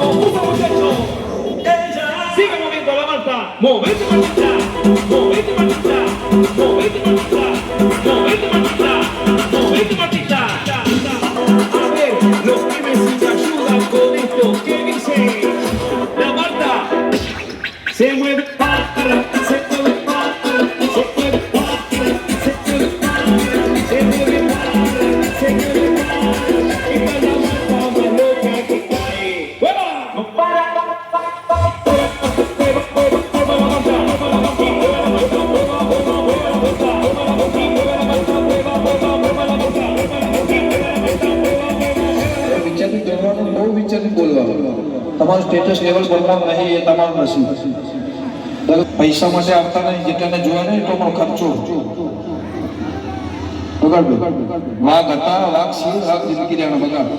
confuso, muchachos. Sigue moviendo la manta. Movete, mantita. Movete, mantita. Movete, mantita. Movete, mantita. Movete, mantita. A ver, los pibes si me ayudan con esto. ¿Qué dicen? La manta se mueve para, se mueve para, se mueve para, se mueve para, se mueve para, se mueve para. Y para la manta más loca que cae. ¡Fuera! ¡No para! તમારું status level બદલાવ નહીં એ તમારું નસીબ. પૈસા માટે આવતા નહીં, જેટલાને જોયા નહીં એટલો પણ ખર્ચો. બગાડ વાઘ હતા, વાઘ સિંહ, વાઘ જિંદગી રહેવાનો બગાડ.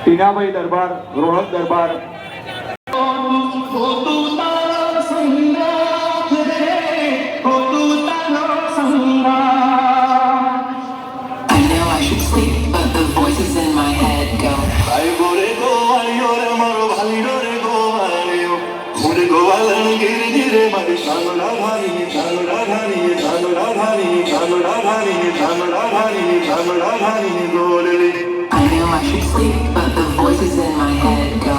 ટીનાભાઈ દરબાર, રોહક દરબાર. I know I should sleep, but the voices in my head go.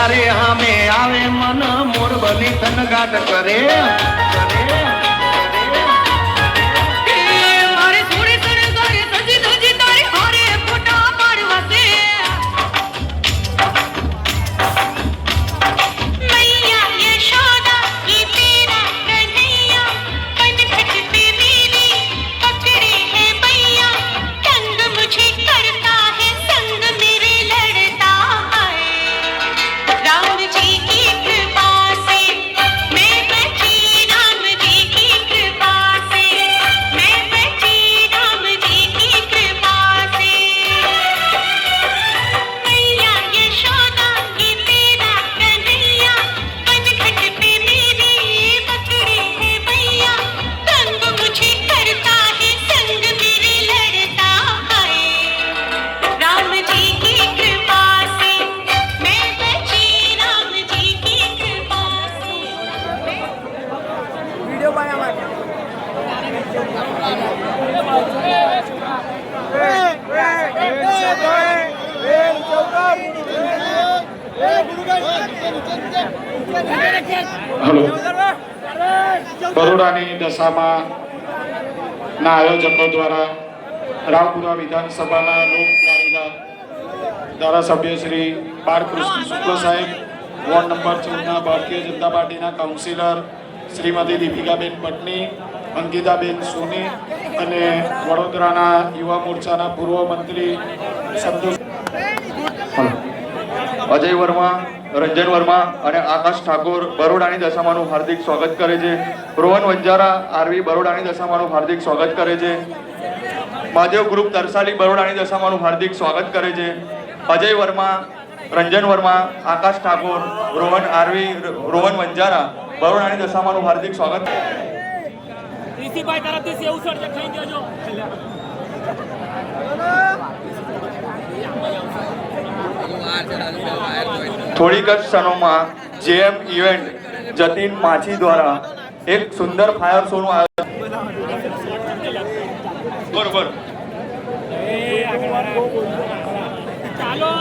ત્યારે હામે આવે મન મોર બની તનગાટ કરે મારે થોડી સરગારે સજી ધજી તારી હારે ફોટા પાડવા છે મૈયા યશોદા કી તેરા કન્હૈયા કનખટ पे मेरी पकड़े है भैया तंग मुझे करता है संग मेरे लड़ता है राम जी की कृपा से मैं बची राम जी की कृपा से मैं बची राम जी की कृपा से मैया यशोदा ये तेरा कन्हैया कनखट पे मेरी पकड़े है भैया तंग मुझे करता है संग मेरे लड़ता है राम जी की कृपा से मैं बची राम जी की कृपा से હલો બરોડાની દશામાં ના આયોજકો દ્વારા રાવપુરા વિધાનસભાના લોકલાડીલા ધારાસભ્ય શ્રી બાળકૃષ્ણ શુક્લ સાહેબ વોર્ડ નંબર 14 ભારતીય જનતા પાર્ટીના કાઉન્સિલર શ્રીમતી દીપિકાબેન પટની અંકિતાબેન સોની અને વડોદરાના યુવા મોરચાના પૂર્વ મંત્રી સંતોષ અજય વર્મા રંજન વર્મા અને આકાશ ઠાકોર બરોડાની દશામાનું હાર્દિક સ્વાગત કરે છે રોહન વંજારા આરવી બરોડાની દશામાનું હાર્દિક સ્વાગત કરે છે મહાદેવ ગ્રુપ તરસાલી બરોડાની દશામાનું હાર્દિક સ્વાગત કરે છે અજય વર્મા રંજન વર્મા આકાશ ઠાકોર રોહન આરવી રોહન વંજારા બરોડાની દશામાનું હાર્દિક સ્વાગત ઋષિભાઈ તરફથી સેવ સર ખાઈ દેજો થોડીક જ ક્ષણોમાં જેએમ ઇવેન્ટ જતીન માછી દ્વારા એક સુંદર ફાયર શોનું આયોજન બરોબર ચાલો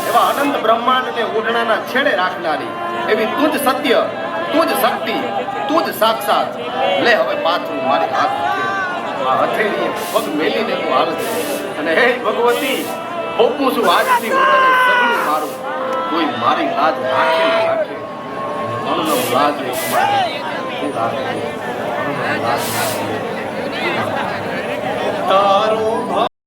એવા અનંત બ્રહ્માંડ ને ઓઢણાના છેડે રાખનારી એવી તું જ સત્ય તું જ શક્તિ તું જ સાક્ષાત લે હવે પાછું મારી હાથ આ હથેળીએ પગ મેલીને તું હાલ અને હે ભગવતી હોપું છું આજથી હું તને સગળું મારું કોઈ મારી લાજ રાખે ન રાખે તારો